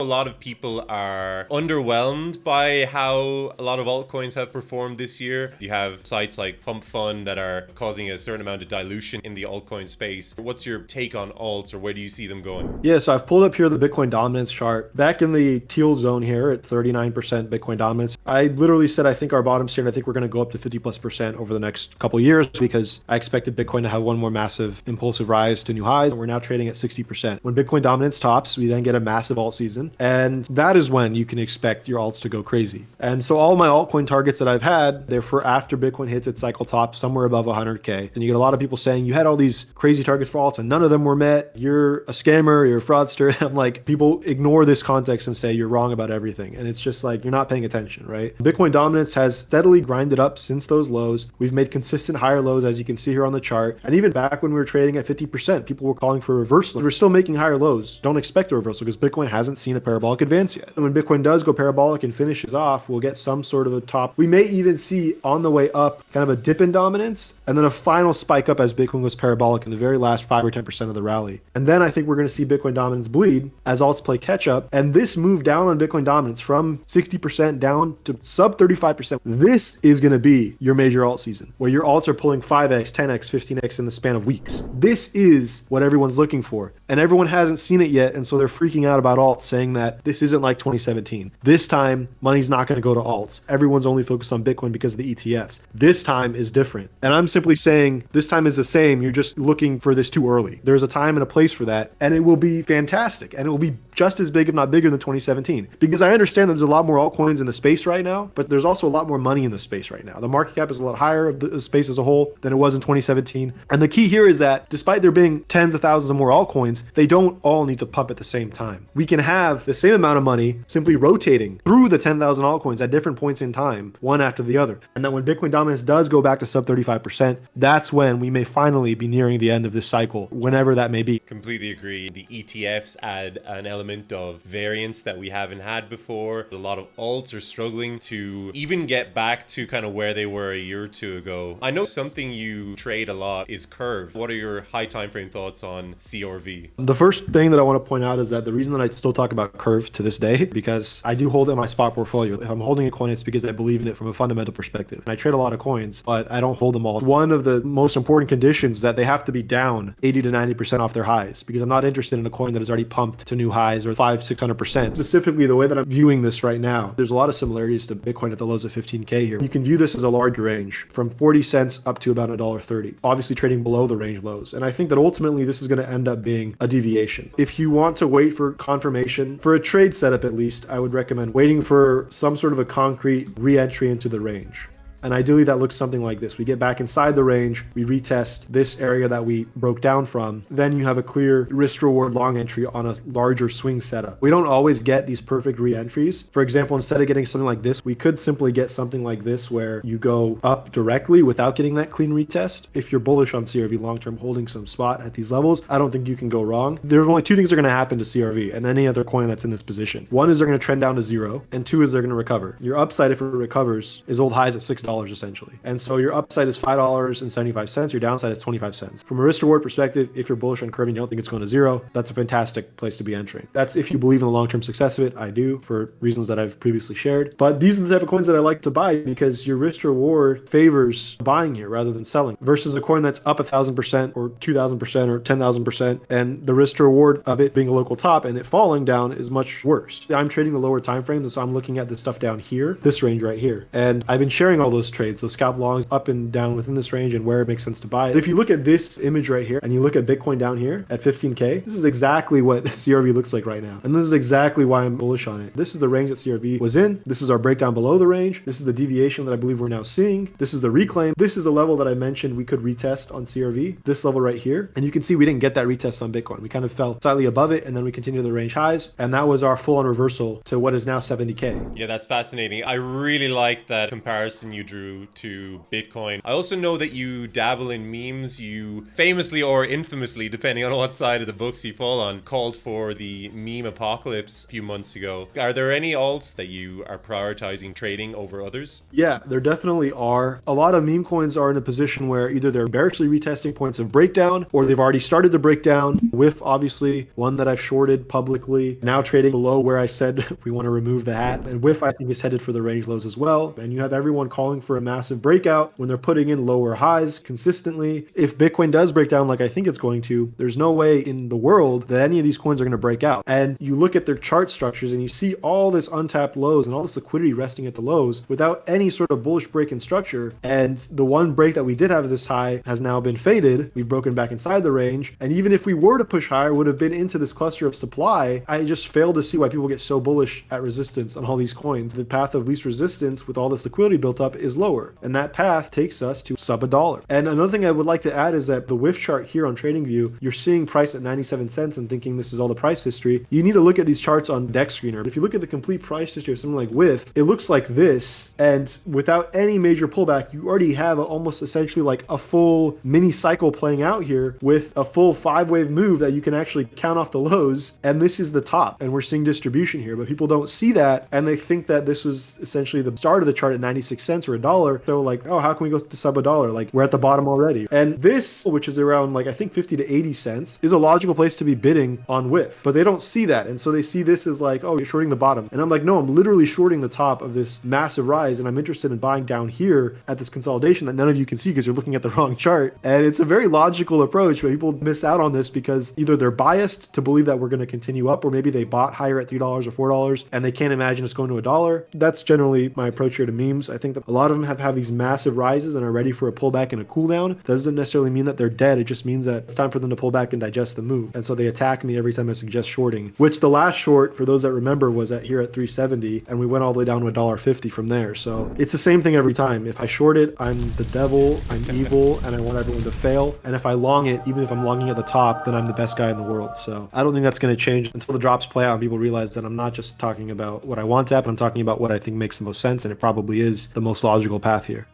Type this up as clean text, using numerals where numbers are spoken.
A lot of people are underwhelmed by how a lot of altcoins have performed this year. You have sites like Pump Fund that are causing a certain amount of dilution in the altcoin space. What's your take on alts, or where do you see them going? Yeah, so I've pulled up here the Bitcoin dominance chart. Back in the teal zone here at 39% Bitcoin dominance, I literally said I think our bottom's here and I think we're going to go up to 50+% over the next couple of years because I expected Bitcoin to have one more massive impulsive rise to new highs. We're now trading at 60%. When Bitcoin dominance tops, we then get a massive alt season. And that is when you can expect your alts to go crazy. And so all my altcoin targets that I've had, they're for after Bitcoin hits its cycle top somewhere above 100K. And you get a lot of people saying you had all these crazy targets for alts and none of them were met. You're a scammer, you're a fraudster. I'm like, people ignore this context and say you're wrong about everything. And it's just like, you're not paying attention, right? Bitcoin dominance has steadily grinded up since those lows. We've made consistent higher lows, as you can see here on the chart. And even back when we were trading at 50%, people were calling for a reversal. We're still making higher lows. Don't expect a reversal because Bitcoin hasn't seen a parabolic advance yet. And when Bitcoin does go parabolic and finishes off, we'll get some sort of a top. We may even see on the way up kind of a dip in dominance and then a final spike up as Bitcoin goes parabolic in the very last 5 or 10% of the rally. And then I think we're going to see Bitcoin dominance bleed as alts play catch up. And this move down on Bitcoin dominance from 60% down to sub 35%, this is going to be your major alt season where your alts are pulling 5x, 10x, 15x in the span of weeks. This is what everyone's looking for. And everyone hasn't seen it yet. And so they're freaking out about alts, saying that this isn't like 2017. This time, money's not going to go to alts. Everyone's only focused on Bitcoin because of the ETFs. This time is different. And I'm simply saying this time is the same. You're just looking for this too early. There's a time and a place for that. And it will be fantastic. And it will be just as big, if not bigger than 2017. Because I understand that there's a lot more altcoins in the space right now, but there's also a lot more money in the space right now. The market cap is a lot higher of the space as a whole than it was in 2017. And the key here is that despite there being tens of thousands of more altcoins, they don't all need to pump at the same time. We can have the same amount of money simply rotating through the 10,000 altcoins at different points in time, one after the other. And then when Bitcoin dominance does go back to sub 35%, that's when we may finally be nearing the end of this cycle, whenever that may be. Completely agree. The ETFs add an element of variance that we haven't had before. A lot of alts are struggling to even get back to kind of where they were a year or two ago. I know something you trade a lot is Curve. What are your high time frame thoughts on CRV? The first thing that I want to point out is that the reason that I still talk about Curve to this day, because I do hold it in my spot portfolio. If I'm holding a coin, it's because I believe in it from a fundamental perspective. And I trade a lot of coins, but I don't hold them all. One of the most important conditions is that they have to be down 80 to 90% off their highs, because I'm not interested in a coin that has already pumped to new highs or 500-600%. Specifically, the way that I'm viewing this right now, there's a lot of similarities to Bitcoin at the lows of 15K here. You can view this as a large range from 40 cents up to about $1.30, obviously trading below the range lows. And I think that ultimately this is going to end up being a deviation. If you want to wait for confirmation, for a trade setup at least, I would recommend waiting for some sort of a concrete re-entry into the range. And ideally that looks something like this. We get back inside the range, we retest this area that we broke down from, then you have a clear risk reward long entry on a larger swing setup. We don't always get these perfect re-entries. For example, instead of getting something like this, we could simply get something like this where you go up directly without getting that clean retest. If you're bullish on CRV long-term, holding some spot at these levels, I don't think you can go wrong. There's only two things that are going to happen to CRV and any other coin that's in this position. One is they're going to trend down to zero, and two is they're going to recover. Your upside, if it recovers, is old highs at $6 essentially. And so your upside is $5.75, your downside is 25 cents. From a risk reward perspective, if you're bullish on Curve and you don't think it's going to zero, that's a fantastic place to be entering. That's if you believe in the long-term success of it. I do, for reasons that I've previously shared. But these are the type of coins that I like to buy because your risk reward favors buying here rather than selling, versus a coin that's up 1,000% or 2,000% or 10,000%, and the risk reward of it being a local top and it falling down is much worse. I'm trading the lower time frames, and so I'm looking at this stuff down here, this range right here. And I've been sharing all those trades, those scalp longs up and down within this range and where it makes sense to buy it. If you look at this image right here and you look at Bitcoin down here at 15K, this is exactly what CRV looks like right now. And this is exactly why I'm bullish on it. This is the range that CRV was in. This is our breakdown below the range. This is the deviation that I believe we're now seeing. This is the reclaim. This is the level that I mentioned we could retest on CRV, this level right here. And you can see we didn't get that retest on Bitcoin. We kind of fell slightly above it and then we continued the range highs. And that was our full on reversal to what is now 70K. Yeah, that's fascinating. I really like that comparison you Drew, to Bitcoin. I also know that you dabble in memes. You famously or infamously, depending on what side of the books you fall on, called for the meme apocalypse a few months ago. Are there any alts that you are prioritizing trading over others? Yeah, there definitely are. A lot of meme coins are in a position where either they're bearishly retesting points of breakdown or they've already started to break down. With obviously one that I've shorted publicly, now trading below where I said we want to remove the hat. And With I think is headed for the range lows as well. And you have everyone calling for a massive breakout when they're putting in lower highs consistently. If Bitcoin does break down like I think it's going to, there's no way in the world that any of these coins are going to break out. And you look at their chart structures and you see all this untapped lows and all this liquidity resting at the lows without any sort of bullish break in structure. And the one break that we did have this high has now been faded. We've broken back inside the range. And even if we were to push higher, would have been into this cluster of supply. I just fail to see why people get so bullish at resistance on all these coins. The path of least resistance with all this liquidity built up is lower. And that path takes us to sub $1. And another thing I would like to add is that the WIF chart here on TradingView, you're seeing price at 97 cents and thinking this is all the price history. You need to look at these charts on Deck Screener. If you look at the complete price history of something like WIF, it looks like this. And without any major pullback, you already have almost essentially like a full mini cycle playing out here with a full 5-wave move that you can actually count off the lows. And this is the top. And we're seeing distribution here, but people don't see that. And they think that this was essentially the start of the chart at 96 cents or $1. So like, oh, how can we go to sub $1? Like we're at the bottom already. And this, which is around like, I think 50 to 80 cents, is a logical place to be bidding on WIF, but they don't see that. And so they see this as like, oh, you're shorting the bottom. And I'm like, no, I'm literally shorting the top of this massive rise. And I'm interested in buying down here at this consolidation that none of you can see because you're looking at the wrong chart. And it's a very logical approach, but people miss out on this because either they're biased to believe that we're going to continue up, or maybe they bought higher at $3 or $4 and they can't imagine it's going to $1. That's generally my approach here to memes. I think that a lot of them have these massive rises and are ready for a pullback and a cool down. That doesn't necessarily mean that they're dead. It just means that it's time for them to pull back and digest the move. And so they attack me every time I suggest shorting, which the last short, for those that remember, was here at 370, and we went all the way down to $1.50 from there. So it's the same thing every time. If I short it, I'm the devil, I'm evil, and I want everyone to fail. And if I long it, even if I'm longing at the top, then I'm the best guy in the world. So I don't think that's going to change until the drops play out and people realize that I'm not just talking about what I want to happen, I'm talking about what I think makes the most sense, and it probably is the most logical path here.